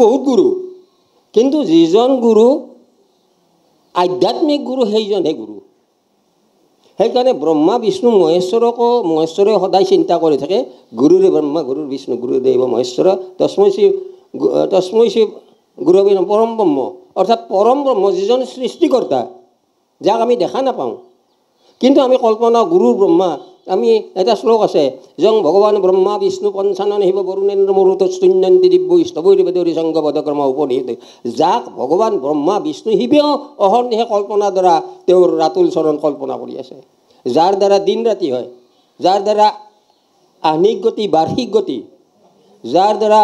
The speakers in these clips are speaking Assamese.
বহুত গুৰু, কিন্তু যিজন গুৰু আধ্যাত্মিক গুৰু সেইজনহে গুৰু। সেইকাৰণে ব্ৰহ্মা বিষ্ণু মহেশ্বৰকো মহেশ্বৰে সদায় চিন্তা কৰি থাকে, গুৰুৰে ব্ৰহ্মা গুৰুৰ বিষ্ণু গুৰুদেৱ মহেশ্বৰ তস্মৈ শ্ৰী গুৰৱে নমঃ পৰম ব্ৰহ্ম, অৰ্থাৎ পৰম ব্ৰহ্ম যিজন সৃষ্টিকৰ্তা, যাক আমি দেখা নাপাওঁ কিন্তু আমি কল্পনা গুৰুৰ ব্ৰহ্মা। আমি এটা শ্লোক আছে, জং ভগৱান ব্ৰহ্মা বিষ্ণু পঞ্চানন শিৱ বৰুণেন্দ্ৰ মৰুতস্তুন্যন্তি দিব্য স্তবৈৰ্বেদৰি সংগ পদক্ৰম উপনিষদ, যাক ভগৱান ব্ৰহ্মা বিষ্ণু শিৱেও অহৰ্নিশে কল্পনাৰ দ্বাৰা তেওঁৰ ৰাতুল চৰণ কল্পনা কৰি আছে, যাৰ দ্বাৰা দিন ৰাতি হয়, যাৰ দ্বাৰা আহ্নিক গতি বাৰ্ষিক গতি, যাৰ দ্বাৰা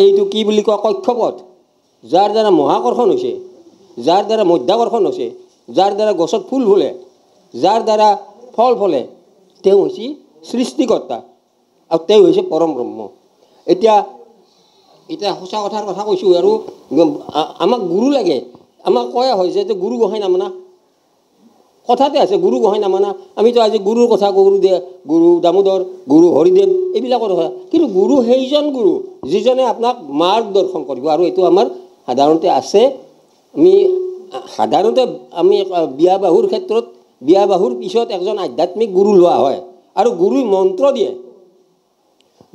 এইটো কি বুলি কয় কক্ষপথ, যাৰ দ্বাৰা মহাকৰ্ষণ হৈছে, যাৰ দ্বাৰা মধ্যাকৰ্ষণ হৈছে, যাৰ দ্বাৰা গছত ফুল ফুলে, যাৰ দ্বাৰা ফল ফলে, তেওঁ হৈছে সৃষ্টিকৰ্তা আৰু তেওঁ হৈছে পৰম ব্ৰহ্ম। এতিয়া সঁচা কথাৰ কথা কৈছোঁ, আৰু আমাক গুৰু লাগে। আমাক কোৱা হয় যে গুৰু গোহাঁই নামানা, কথাতে আছে গুৰু গোহাঁই নামানা। আমিতো আজি গুৰুৰ কথা গুৰু দামোদৰ, গুৰু হৰিদেৱ এইবিলাকৰ কথা, কিন্তু গুৰু সেইজন গুৰু যিজনে আপোনাক মাৰ্গদৰ্শন কৰিব। আৰু এইটো আমাৰ সাধাৰণতে আছে। সাধাৰণতে আমি বিয়া বাহুৰ ক্ষেত্ৰত বিয়া বাহুৰ পিছত একজন আধ্যাত্মিক গুৰু লোৱা হয়, আৰু গুৰুই মন্ত্ৰ দিয়ে,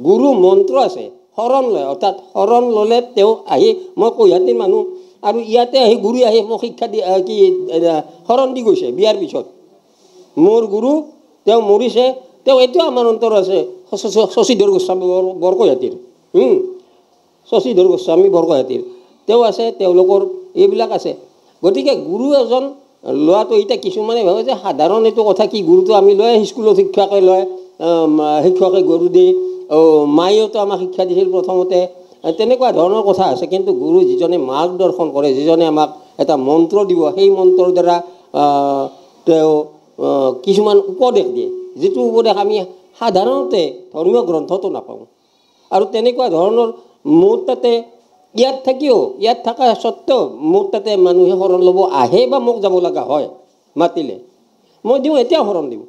গুৰু মন্ত্ৰ আছে, শৰণ লয়, অৰ্থাৎ শৰণ ল'লে তেওঁ আহি, মই কৈহাটীৰ মানুহ, আৰু ইয়াতে আহি গুৰু আহি মোক শিক্ষা দি কি শৰণ দি গৈছে বিয়াৰ পিছত। মোৰ গুৰু তেওঁ মৰিছে, তেওঁ এতিয়াও আমাৰ অন্তৰ আছে, শশীধৰ গোস্বামী বৰকৈহাটীৰ, শশীধৰ গোস্বামী বৰকৈহাটীৰ তেওঁ আছে, তেওঁলোকৰ এইবিলাক আছে। গতিকে গুৰু এজন লোৱাটো, এতিয়া কিছুমানে ভাবে যে সাধাৰণ এইটো কথা কি, গুৰুটো আমি লৈ স্কুলত শিক্ষকে লয়, শিক্ষকে গুৰু দিয়ে, মায়েতো আমাক শিক্ষা দিছিল প্ৰথমতে, তেনেকুৱা ধৰণৰ কথা আছে। কিন্তু গুৰু যিজনে মাৰ্গদৰ্শন কৰে, যিজনে আমাক এটা মন্ত্ৰ দিব, সেই মন্ত্ৰৰ দ্বাৰা তেওঁ কিছুমান উপদেশ দিয়ে, যিটো উপদেশ আমি সাধাৰণতে ধৰ্মীয় গ্ৰন্থতো নাপাওঁ। আৰু তেনেকুৱা ধৰণৰ মোৰ তাতে ইয়াত থাকিও, ইয়াত থকা স্বত্বেও মোৰ তাতে মানুহে শৰণ ল'ব আহে বা মোক যাব লগা হয়, মাতিলে মই দিওঁ, এতিয়াও শৰণ দিওঁ।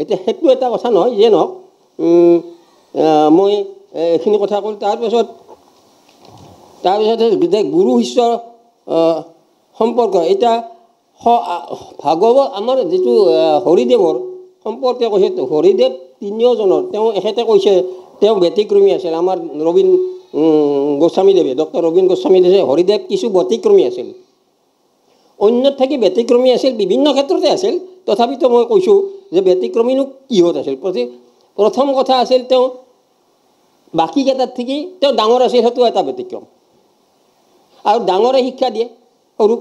এতিয়া সেইটো এটা কথা নহয়, যিয়ে নহওক মই এইখিনি কথা ক'লোঁ। তাৰপিছত যে গুৰু শিষ্য সম্পৰ্ক, এতিয়া ভাগৱত আমাৰ যিটো হৰিদেৱৰ সম্পৰ্কে কৈছে, হৰিদেৱ তিনিওজনৰ, তেওঁ এখেতে কৈছে তেওঁ ব্যতিক্ৰমী আছিল। আমাৰ ৰবীন গোস্বামীদেৱে, ডক্টৰ ৰবীন গোস্বামীদেৱে হৰিদেৱ কিছু ব্যতিক্ৰমী আছিল, অন্যত থাকি ব্যতিক্ৰমী আছিল, বিভিন্ন ক্ষেত্ৰতে আছিল। তথাপিতো মই কৈছোঁ যে ব্যতিক্ৰমীনো কিহত আছিল। প্ৰথম কথা আছিল তেওঁ বাকীকেইটাত থাকি তেওঁ ডাঙৰ আছিল, সেইটো এটা ব্যতিক্ৰম। আৰু ডাঙৰে শিক্ষা দিয়ে, সৰুক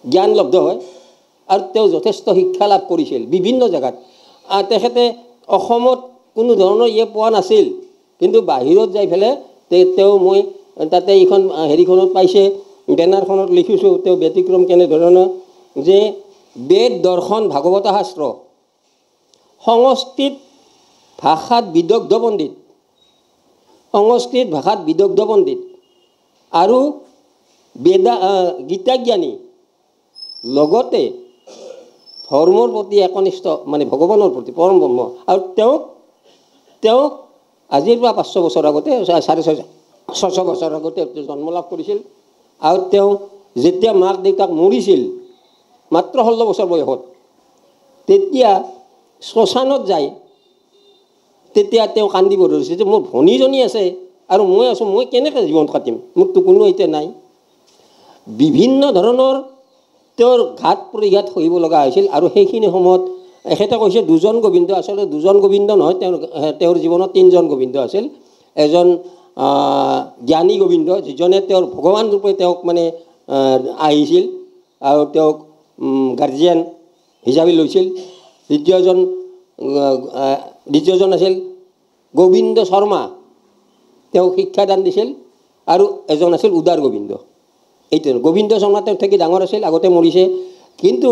জ্ঞান লব্ধ হয়, আৰু তেওঁ যথেষ্ট শিক্ষা লাভ কৰিছিল বিভিন্ন জেগাত। তেখেতে অসমত কোনো ধৰণৰ পোৱা নাছিল, কিন্তু বাহিৰত যাই পেলাই তেওঁ, মই তাতে এইখন হেৰিখনত পাইছে, বেনাৰখনত লিখিছোঁ তেওঁ ব্যতিক্ৰম কেনেধৰণৰ, যে বেদ দৰ্শন ভাগৱত শাস্ত্ৰ, সংস্কৃত ভাষাত বিদগ্ধ পণ্ডিত, সংস্কৃত ভাষাত বিদগ্ধ পণ্ডিত, আৰু গীতাজ্ঞানী, লগতে ধৰ্মৰ প্ৰতি একনিষ্ঠ, মানে ভগৱানৰ প্ৰতি, পৰম ব্ৰহ্ম। আৰু তেওঁ আজিৰ পৰা 500 বছৰ আগতে, 650 বছৰ আগতে জন্ম লাভ কৰিছিল। আৰু তেওঁ যেতিয়া মাক দেউতাক মৰিছিল মাত্ৰ 16 বছৰ বয়সত, তেতিয়া শ্মশানত যায়, তেতিয়া তেওঁ কান্দিব ধৰিছে যে মোৰ ভনীজনী আছে আৰু মই আছোঁ, মই কেনেকৈ জীৱন কাটিম, মোৰতো কোনো এতিয়া নাই। বিভিন্ন ধৰণৰ তেওঁৰ ঘাত প্ৰতিঘাত সহিব লগা হৈছিল। আৰু সেইখিনি সময়ত এখেতে কৈছে দুজন গোবিন্দ, আচলতে দুজন গোবিন্দ নহয়, তেওঁৰ জীৱনত 3জন গোবিন্দ আছিল। এজন জ্ঞানী গোবিন্দ, যিজনে তেওঁৰ ভগৱান ৰূপে তেওঁক মানে আহিছিল আৰু তেওঁক গাৰ্জিয়ান হিচাপে লৈছিল। দ্বিতীয়জন আছিল গোবিন্দ শৰ্মা, তেওঁক শিক্ষাদান দিছিল। আৰু এজন আছিল উদাৰ গোবিন্দ। এইটো গোবিন্দ শৰ্মা তেওঁ থাকি ডাঙৰ আছিল, আগতে মৰিছে। কিন্তু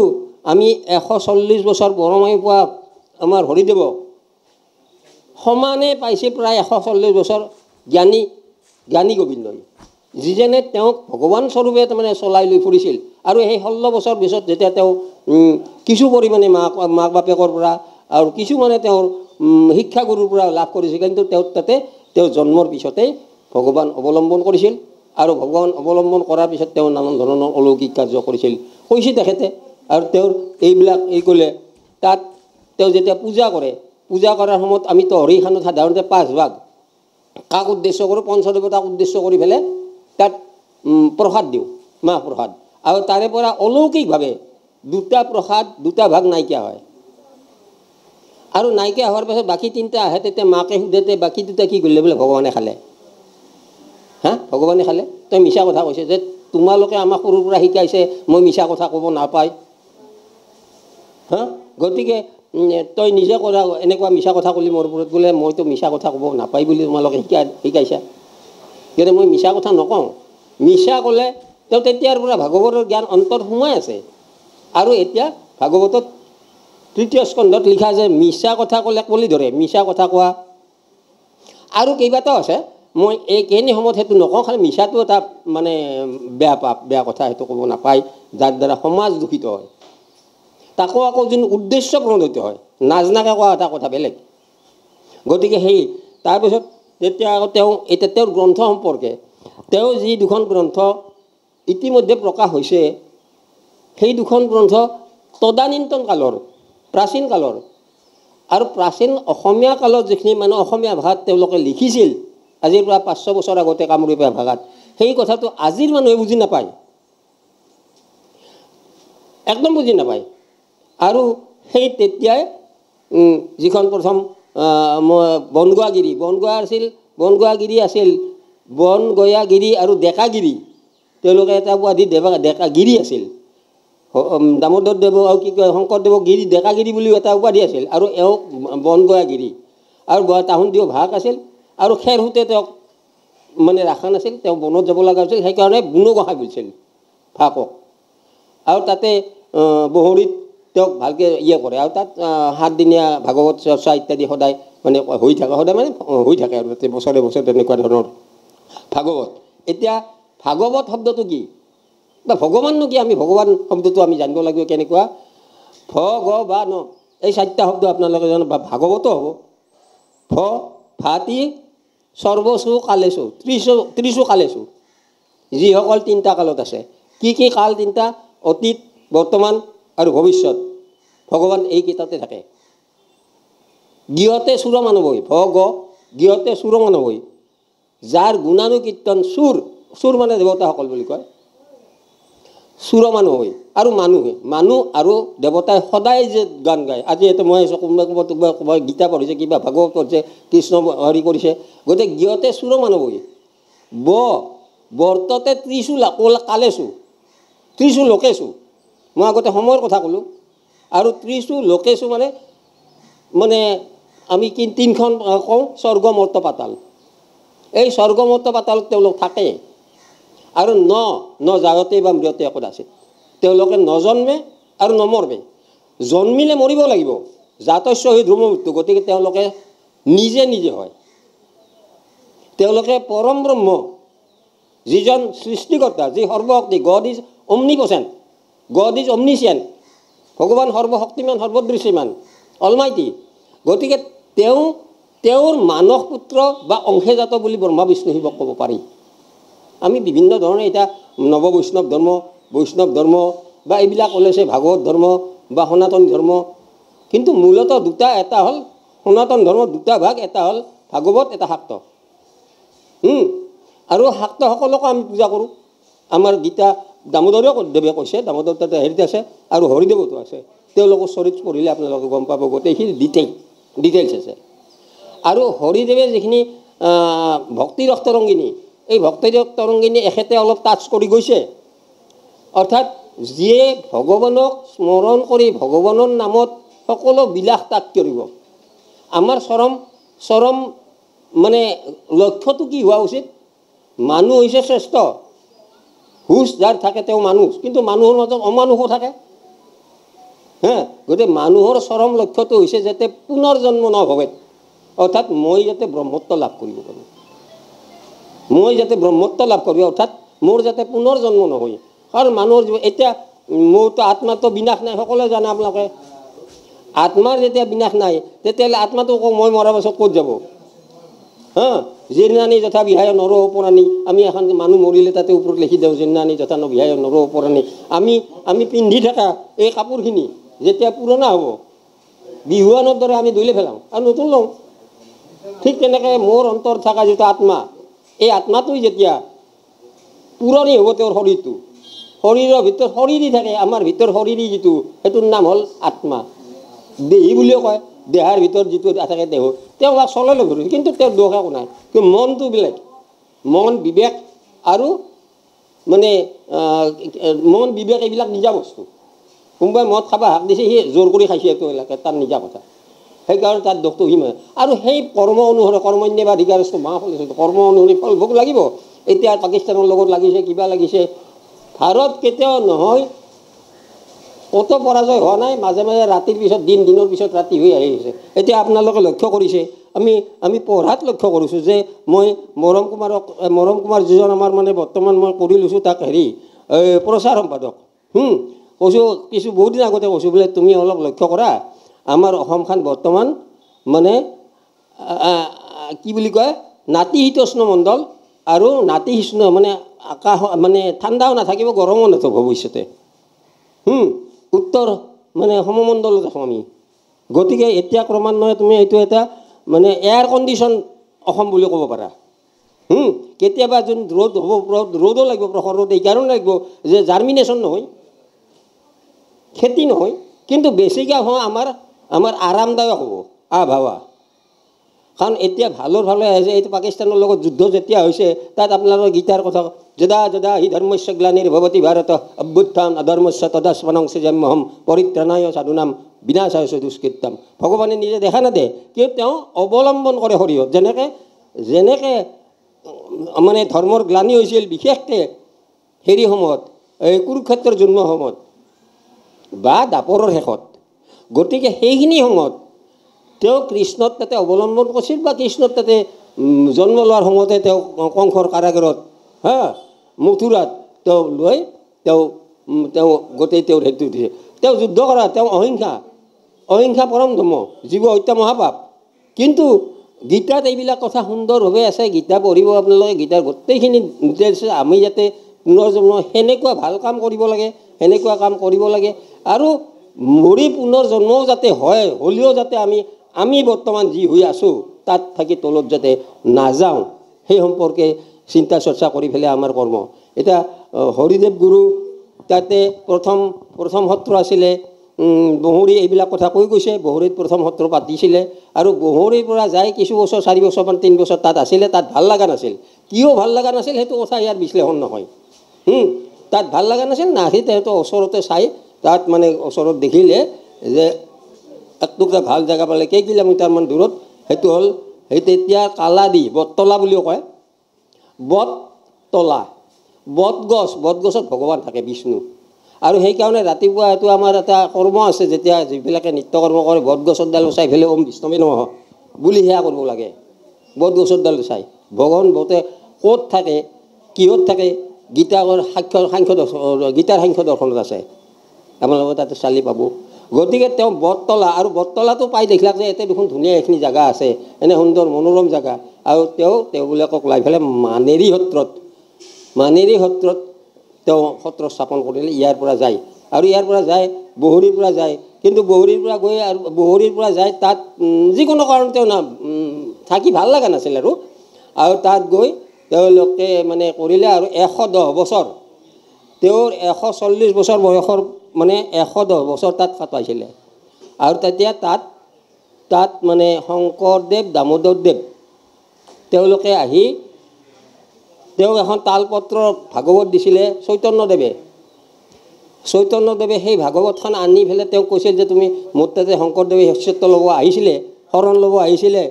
আমি 140 বছৰ বৰমাই পোৱা আমাৰ হৰিদেৱক সমানে পাইছে প্ৰায় 140 বছৰ জ্ঞানী গোবিন্দই, যিজনে তেওঁক ভগৱান স্বৰূপে তাৰমানে চলাই লৈ ফুৰিছিল। আৰু সেই 16 বছৰ পিছত যেতিয়া তেওঁ কিছু পৰিমাণে মাক বাপেকৰ পৰা আৰু কিছুমানে তেওঁৰ শিক্ষাগুৰুৰ পৰা লাভ কৰিছিল, কিন্তু তেওঁৰ তাতে তেওঁ জন্মৰ পিছতেই ভগৱান অৱলম্বন কৰিছিল আৰু ভগৱান অৱলম্বন কৰাৰ পিছত তেওঁ নানান ধৰণৰ অলৌকিক কাৰ্য কৰিছিল কৈছে তেখেতে আৰু তেওঁৰ এইবিলাক এই ক'লে তাত তেওঁ যেতিয়া পূজা কৰে পূজা কৰাৰ সময়ত আমিতো হৰিখানত সাধাৰণতে 5 ভাগ কাক উদ্দেশ্য কৰোঁ পঞ্চদেৱতাক উদ্দেশ্য কৰি পেলাই তাত প্ৰসাদ দিওঁ মাহ প্ৰসাদ আৰু তাৰে পৰা অলৌকিকভাৱে 2টা প্ৰসাদ 2টা ভাগ নাইকিয়া হয় আৰু নাইকিয়া হোৱাৰ পাছত বাকী 3টা আহে তেতিয়া মাকে সুধেতে বাকী 2টা কি কৰিলে বোলে ভগৱানে খালে হা ভগৱানে খালে তই মিছা কথা কৈছে যে তোমালোকে আমাক সৰুৰ পৰা শিকাইছে মই মিছা কথা ক'ব নাপায় হা গতিকে তই নিজে কৰা এনেকুৱা মিছা কথা ক'লি মোৰ ওপৰত বোলে মইতো মিছা কথা ক'ব নাপায় বুলি তোমালোকে শিকাইছা কিন্তু মই মিছা কথা নকওঁ মিছা ক'লে তেওঁ তেতিয়াৰ পৰা ভাগৱতৰ জ্ঞান অন্তৰ সোমাই আছে আৰু এতিয়া ভাগৱতত 3য় স্কন্ধত লিখা যে মিছা কথা ক'লে কলি ধৰে মিছা কথা কোৱা আৰু কেইবাটাও আছে মই এইখিনি সময়ত সেইটো নকওঁ খালি মিছাটো এটা মানে বেয়া কথা সেইটো ক'ব নাপায় যাৰ দ্বাৰা সমাজ দূষিত হয় তাকো আকৌ যোন উদ্দেশ্য প্ৰণোদিত হয় নাজনাকে কোৱা এটা কথা বেলেগ গতিকে সেই তাৰপিছত তেতিয়া আকৌ তেওঁ এতিয়া তেওঁৰ গ্ৰন্থ সম্পৰ্কে তেওঁ যি 2খন গ্ৰন্থ ইতিমধ্যে প্ৰকাশ হৈছে সেই 2খন গ্ৰন্থ তদানীন্তন কালৰ প্ৰাচীন কালৰ আৰু প্ৰাচীন অসমীয়া কালত যিখিনি মানে অসমীয়া ভাষাত তেওঁলোকে লিখিছিল আজিৰ পৰা 500 বছৰ আগতে কামৰূপীয়া ভাষাত সেই কথাটো আজিৰ মানুহে বুজি নাপায় একদম বুজি নাপায় আৰু সেই তেতিয়াই যিখন প্ৰথম বনগোৱাগিৰি আছিল বনগয়াগিৰি আৰু ডেকাগিৰি তেওঁলোকে এটা উপাধি ডেকাগিৰি আছিল দামোদৰদেৱ আৰু কি কয় শংকৰদেৱক গিৰি ডেকাগিৰি বুলিও এটা উপাধি আছিল আৰু এওঁ বনগয়াগিৰি আৰু তাহুন ভাগ আছিল আৰু খেৰ সুতে তেওঁক মানে ৰাখা নাছিল তেওঁ বনত যাব লগা হৈছিল সেইকাৰণে বুনো গোহাঁই বুলিছিল ভাকক আৰু তাতে বহৰীত তেওঁক ভালকৈ কৰে আৰু তাত 7 দিনীয়া ভাগৱত চৰ্চা ইত্যাদি সদায় মানে হৈ থাকে সদায় মানে হৈ থাকে আৰু তাতে বছৰে বছৰে তেনেকুৱা ধৰণৰ ভাগৱত এতিয়া ভাগৱত শব্দটো কি বা ভগৱাননো কি আমি ভগৱান শব্দটো আমি জানিব লাগিব কেনেকুৱা ভগৱান এই 4টা শব্দ আপোনালোকে জানো ভাগৱতো হ'ব ভাতি সৰ্বসু কালেসু ত্ৰিশু কালেসু যিসকল 3টা কালত আছে কি কাল 3টা অতীত বৰ্তমান আৰু ভৱিষ্যত ভগৱান এই কেইটাতে থাকে গৃহতে চুৰ মানবই গৃহতে চুৰ মানবই যাৰ গুণানুকীৰ্তন চুৰ মানে দেৱতাসকল বুলি কয় চুৰ মানুহ হয় আৰু মানুহ আৰু দেৱতাই সদায় যে গান গায় আজি এটা মই কোনোবা গীতা পঢ়িছে কিবা ভাগৱত পঢ়িছে কৃষ্ণ হেৰি কৰিছে গতিকে গৃহতে চুৰ মানবই বৰ্ততে ত্ৰিশু কালেছো ত্ৰিশু লোকেছো মই আগতে সময়ৰ কথা ক'লোঁ আৰু ত্ৰিশু লোকেছো মানে আমি 3খন কওঁ স্বৰ্গ মৰ্ত পাতাল এই স্বৰ্গ মৰ্ত পাতালত তেওঁলোক থাকে আৰু ন জাগতে বা মৃত্যতে একো আছে তেওঁলোকে নজন্মে আৰু নমৰবে জন্মিলে মৰিব লাগিব জাতস্য হৈ ধ্ৰুৱ মৃত্যু গতিকে তেওঁলোকে নিজে হয় তেওঁলোকে পৰম ব্ৰহ্ম যিজন সৃষ্টিকৰ্তা যি সৰ্বশক্তি গড ইজ অমনিপটেণ্ট গড ইজ অমনিচিয়েণ্ট ভগৱান সৰ্বশক্তিমান সৰ্বদৃশ্যমান অলমাইটি গতিকে তেওঁৰ মানস পুত্ৰ বা অংশজাত বুলি ব্ৰহ্মা বিষ্ণু শিৱক ক'ব পাৰি আমি বিভিন্ন ধৰণে এতিয়া নৱ বৈষ্ণৱ ধৰ্ম বা এইবিলাক ওলাইছে ভাগৱত ধৰ্ম বা সনাতন ধৰ্ম কিন্তু মূলত 2টা এটা হ'ল সনাতন ধৰ্মৰ 2টা ভাগ এটা হ'ল ভাগৱত এটা শাক্ত আৰু শাক্তসকলকো আমি পূজা কৰোঁ আমাৰ গীতা দামোদৰদেৱে কৈছে দামোদৰ তাতে হেৰিত আছে আৰু হৰিদেৱতো আছে তেওঁলোকৰ চৰিত্ৰ পঢ়িলে আপোনালোকে গম পাব গোটেইখিনি ডিটেইলছ আছে আৰু হৰিদেৱে যিখিনি ভক্তি ৰস তৰংগিনী এই ভক্তি ৰস তৰংগিনী এখেতে অলপ টাচ কৰি গৈছে অৰ্থাৎ যিয়ে ভগৱানক স্মৰণ কৰি ভগৱানৰ নামত সকলো বিলাস ত্যাগ কৰিব আমাৰ চৰম মানে লক্ষ্যটো কি হোৱা উচিত মানুহ হৈছে শ্ৰেষ্ঠ হুচ যাৰ থাকে তেওঁ মানুহ কিন্তু মানুহৰ মাজত অমানুষো থাকে গতিকে মানুহৰ চৰম লক্ষ্যটো হৈছে যাতে পুনৰ জন্ম নহ'বে অৰ্থাৎ মই যাতে ব্ৰহ্মত্ব লাভ কৰিব পাৰোঁ অৰ্থাৎ মোৰ যাতে পুনৰ জন্ম নহয় কাৰণ মানুহৰ এতিয়া মোৰতো আত্মাটো বিনাশ নাই সকলোৱে জানে আপোনালোকে আত্মাৰ যেতিয়া বিনাশ নাই তেতিয়াহ'লে আত্মাটো মই মৰাৰ পাছত ক'ত যাব জেনানী যথা বিহায় নৰ অপৰাণী আমি এখন মানুহ মৰিলে তাতে ওপৰত লিখি দিওঁ জেনানী যথা বিহায় নৰ অপৰাণী আমি পিন্ধি থকা এই কাপোৰখিনি যেতিয়া পুৰণা হ'ব বিহুৱানৰ দৰে আমি দৈলে পেলাওঁ আৰু নতুন লওঁ ঠিক তেনেকৈ মোৰ অন্তৰ থকা যিটো আত্মা এই আত্মাটোই যেতিয়া পুৰণি হ'ব তেওঁৰ শৰীৰটো শৰীৰৰ ভিতৰত শৰীৰী থাকে আমাৰ ভিতৰত শৰীৰী যিটো সেইটোৰ নাম হ'ল আত্মা দেহী বুলিও কয় দেহাৰ ভিতৰত যিটো থাকে দেহ তেওঁ আমাক চলালে ঘূৰি কিন্তু তেওঁৰ দোষ একো নাই কিন্তু মনটো বেলেগ মন বিবেক আৰু মানে মন বিবেক এইবিলাক নিজা বস্তু কোনোবাই মদ খাব হাক দিছে সি জোৰ কৰি খাইছে এইটো এলেকে তাৰ নিজা কথা সেইকাৰণে তাৰ দোষটো সি মানে আৰু সেই কৰ্ম অনুসৰি কৰ্মণ্যবাধিকাৰ মা ফলিছে কৰ্ম অনুসৰি ফল ভোগ লাগিব এতিয়া পাকিস্তানৰ লগত লাগিছে কিবা লাগিছে ভাৰত কেতিয়াও নহয় কত পৰাজয় হোৱা নাই মাজে মাজে ৰাতিৰ পিছত দিনৰ পিছত ৰাতি হৈ আহিছে এতিয়া আপোনালোকে লক্ষ্য কৰিছে আমি পঢ়াত লক্ষ্য কৰিছোঁ যে মই মৰম কুমাৰ যিজন আমাৰ মানে বৰ্তমান মই কৰি লৈছোঁ তাক হেৰি প্ৰচাৰ সম্পাদক কৈছোঁ কিছু বহুত দিন আগতে কৈছোঁ বোলে তুমি অলপ লক্ষ্য কৰা আমাৰ অসমখন বৰ্তমান মানে কি বুলি কয় নাতিশীতোষ্ণ মণ্ডল আৰু নাতিশীতোষ্ণ মানে আকাশ মানে ঠাণ্ডাও নাথাকিব গৰমো নাথাকিব ভৱিষ্যতে উত্তৰ মানে সমমণ্ডলত আছোঁ আমি গতিকে এতিয়া ক্ৰমান্বয়ে তুমি এইটো এটা মানে এয়াৰ কণ্ডিশ্যন অসম বুলি ক'ব পাৰা কেতিয়াবা যোন ৰ'দ হ'ব ৰ'দো লাগিব প্ৰখৰ ৰ'দ এইকাৰণে লাগিব যে জাৰ্মিনেশ্যন নহয় খেতি নহয় কিন্তু বেছিকৈ হয় আমাৰ আৰামদায়ক হ'ব আবহাৱা কাৰণ এতিয়া ভালৰ ভালে আহিছে এইটো পাকিস্তানৰ লগত যুদ্ধ যেতিয়া হৈছে তাত আপোনালোকৰ গীতাৰ কথা যদা হি ধৰ্মস্য গ্লানিৰ ভৱতি ভাৰত অভ্যুত্থান অধৰ্মস্য তদাস্মানং সৃজন্যহম পৰিত্ৰাণায় সাধুনাম বিনাশায় দুষ্কৃতম ভগৱানে নিজে দেখা নাদে কিন্তু তেওঁ অৱলম্বন কৰে শৰীৰত যেনেকৈ মানে ধৰ্মৰ গ্লানি হৈছিল বিশেষকৈ হেৰি সময়ত এই কুৰুক্ষেত্ৰৰ জন্ম সময়ত বা দাপৰৰ শেষত গতিকে সেইখিনি সময়ত তেওঁ কৃষ্ণত তাতে অৱলম্বন কৰিছিল বা কৃষ্ণত তাতে জন্ম লোৱাৰ সময়তে তেওঁ কংসৰ কাৰাগাৰত মথুৰাত তেওঁ লৈ তেওঁ গোটেই তেওঁৰ হেৰিটো দিছে তেওঁ যুদ্ধ কৰা তেওঁ অহিংসা পৰম ধৰ্ম জীৱ হত্যা মহাপাপ কিন্তু গীতাত এইবিলাক কথা সুন্দৰভাৱে আছে গীতা পঢ়িব আপোনালোকে গীতাৰ গোটেইখিনি ডিটেইলছ আমি যাতে পুনৰ্জন্ম সেনেকুৱা ভাল কাম কৰিব লাগে সেনেকুৱা কাম কৰিব লাগে আৰু মৰি পুনৰ্জন্মও যাতে হয় হ'লেও যাতে আমি বৰ্তমান যি হৈ আছোঁ তাত থাকি তলত যাতে নাযাওঁ সেই সম্পৰ্কে চিন্তা চৰ্চা কৰি পেলাই আমাৰ কৰ্ম এতিয়া হৰিদেৱ গুৰু তাতে প্ৰথম সত্ৰ আছিলে বহৰী এইবিলাক কথা কৈ গৈছে বহৰীত প্ৰথম সত্ৰ পাতিছিলে আৰু বহৰীৰ পৰা যায় কিছু বছৰ 4 বছৰমান 3 বছৰ তাত আছিলে তাত ভাল লগা নাছিল কিয় ভাল লগা নাছিল সেইটো কথা ইয়াৰ বিশ্লেষণ নহয় তাত ভাল লগা নাছিল না সি তেহেঁতৰ ওচৰতে চাই তাত মানে ওচৰত দেখিলে যে একটুকুৰা ভাল জেগা পালে কেই কিলোমিটাৰমান দূৰত সেইটো হ'ল সেই তেতিয়া কালাদি বটতলা বুলিও কয় বটতলা বটগছত ভগৱান থাকে বিষ্ণু আৰু সেইকাৰণে ৰাতিপুৱা এইটো আমাৰ এটা কৰ্ম আছে যেতিয়া যিবিলাকে নিত্য কৰ্ম কৰে বটগছৰ ডাল চাই ফেলে ওম বিষ্ণৱে নমঃ বুলি সেয়া কৰিব লাগে বটগছৰ ডাল চাই ভগৱান বহুতে ক'ত থাকে কিহত থাকে গীতাৰ সাংখ্য দৰ্শনত আছে আপোনালোকে তাতে চালি পাব গতিকে তেওঁ বটতলা আৰু বটতলাটো পাই দেখিলাক যে ইয়াতে দেখোন ধুনীয়া এইখিনি জেগা আছে এনে সুন্দৰ মনোৰম জেগা আৰু তেওঁবিলাকক লাই পেলাই মানেৰী সত্ৰত তেওঁ সত্ৰ স্থাপন কৰিলে ইয়াৰ পৰা যায় আৰু ইয়াৰ পৰা যায় বহৰীৰ পৰা যায় কিন্তু বহৰীৰ পৰা গৈ আৰু বহৰীৰ পৰা যায় তাত যিকোনো কাৰণত তেওঁ থাকি ভাল লগা নাছিল আৰু তাত গৈ তেওঁলোকে মানে কৰিলে আৰু 110 বছৰ তেওঁৰ 140 বছৰ বয়সৰ মানে 110 বছৰ তাত কটাইছিলে আৰু তেতিয়া তাত মানে শংকৰদেৱ দামোদৰদেৱ তেওঁলোকে আহি তেওঁ এখন তালপত্ৰ ভাগৱত দিছিলে চৈতন্যদেৱে সেই ভাগৱতখন আনি পেলাই তেওঁক কৈছিল যে তুমি মোৰ তাতে শংকৰদেৱে শিষ্যত্ব ল'ব আহিছিলে শৰণ ল'ব আহিছিলে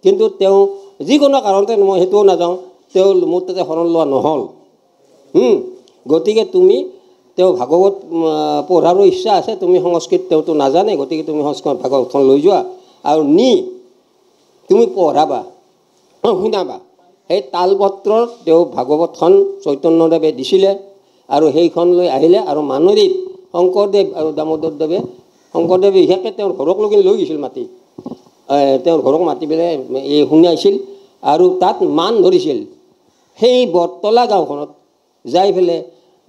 কিন্তু তেওঁ যিকোনো কাৰণতে মই সেইটোও নাযাওঁ তেওঁ মোৰ তাতে শৰণ লোৱা নহ'ল গতিকে তুমি তেওঁ ভাগৱত পঢ়াৰো ইচ্ছা আছে তুমি সংস্কৃত তেওঁতো নাজানে গতিকে তুমি সংস্কৃত ভাগৱতখন লৈ যোৱা আৰু তুমি পঢ়াবা শুনাবা সেই তালপত্ৰৰ তেওঁ ভাগৱতখন চৈতন্যদেৱে দিছিলে আৰু সেইখন লৈ আহিলে আৰু মানৰীত শংকৰদেৱ আৰু দামোদৰদেৱে শংকৰদেৱে বিশেষকৈ তেওঁৰ ঘৰক লৈ গৈছিল মাতি তেওঁৰ ঘৰক মাতি পেলাই এই শুনাইছিল আৰু তাত মান ধৰিছিল সেই বটতলা গাঁওখনত যাই পেলাই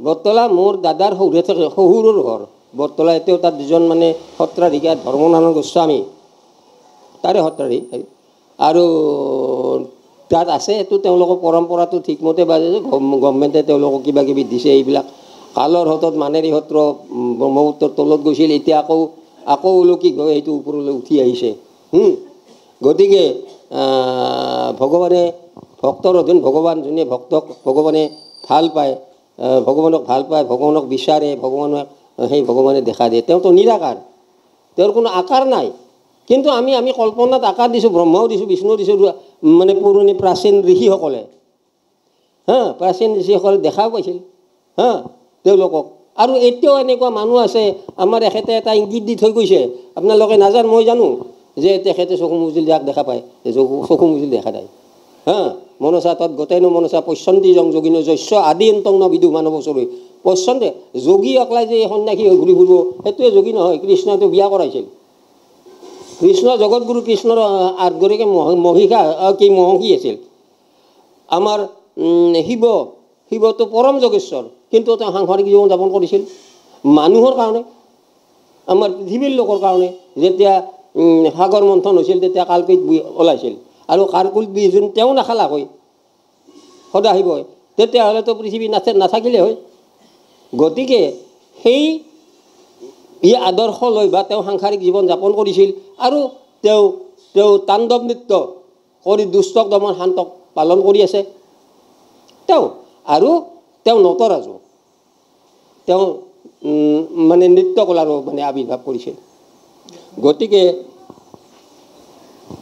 বটতলা মোৰ দাদাৰ শহুৰে থাকে শহুৰৰ ঘৰ বটতলা এতিয়াও তাত দুজন মানে সত্ৰাধিকাৰ ধৰ্মনাৰায়ণ গোস্বামী তাৰে সত্ৰাধিক আৰু তাত আছে এইটো তেওঁলোকৰ পৰম্পৰাটো ঠিকমতে বাজে যে গভৰ্ণমেণ্টে তেওঁলোকক কিবা কিবি দিছে এইবিলাক কালৰ হতত মানেৰী সত্ৰ ব্ৰহ্মপুত্ৰৰ তলত গৈছিল এতিয়া আকৌ উলকি গৈ সেইটো ওপৰলৈ উঠি আহিছে গতিকে ভগৱানে ভক্তৰ অধীন ভগৱান যোনে ভক্তক ভগৱানে ভাল পায় ভগৱানক ভাল পায় ভগৱানক বিচাৰে ভগৱানক সেই ভগৱানে দেখা দিয়ে তেওঁতো নিৰাকাৰ তেওঁৰ কোনো আকাৰ নাই কিন্তু আমি কল্পনাত আকাৰ দিছোঁ ব্ৰহ্মাও দিছোঁ বিষ্ণুও দিছোঁ মানে পুৰণি প্ৰাচীন ঋষিসকলে প্ৰাচীন ঋষিসকলে দেখাও পাইছিল তেওঁলোকক আৰু এতিয়াও এনেকুৱা মানুহ আছে আমাৰ এখেতে এটা ইংগিত দি থৈ গৈছে আপোনালোকে নাজান মই জানো যে তেখেতে চকু মুজিল যাক দেখা পায় চকু মুজিল দেখা যায় মনসা তৎ গোটেইনো মনসা পশ্যন্তি জং যোগিনো যস্য আদি অন্তং ন বিদু মানৱ চৰি পশ্যন্তে যোগী অকলাই যে সন্যাসী হৈ ঘূৰি ফুৰিব সেইটোৱে যোগী নহয় কৃষ্ণইতো বিয়া কৰাইছিল কৃষ্ণ জগতগুৰু কৃষ্ণৰ 8গৰাকী মহিষা কি মহৰ্ষি আছিল আমাৰ শিৱটো পৰম যোগেশ্বৰ কিন্তু তেওঁ সাংসাৰিক জীৱন যাপন কৰিছিল মানুহৰ কাৰণে আমাৰ পৃথিৱীৰ লোকৰ কাৰণে যেতিয়া সাগৰ মন্থন হৈছিল তেতিয়া কালকৈত ওলাইছিল আৰু কালকৈত যোন তেওঁ নাখালাকৈ সদাশিৱ হয় তেতিয়াহ'লেতো পৃথিৱী নাথাকিলে হয় গতিকে সেই আদৰ্শ লৈ বা তেওঁ সাংসাৰিক জীৱন যাপন কৰিছিল আৰু তেওঁ তাণ্ডৱ নৃত্য কৰি দুষ্টক দমন শান্তক পালন কৰি আছে তেওঁ নটৰাজু তেওঁ মানে নৃত্য কলাৰো মানে আৱিৰ্ভাৱ কৰিছিল গতিকে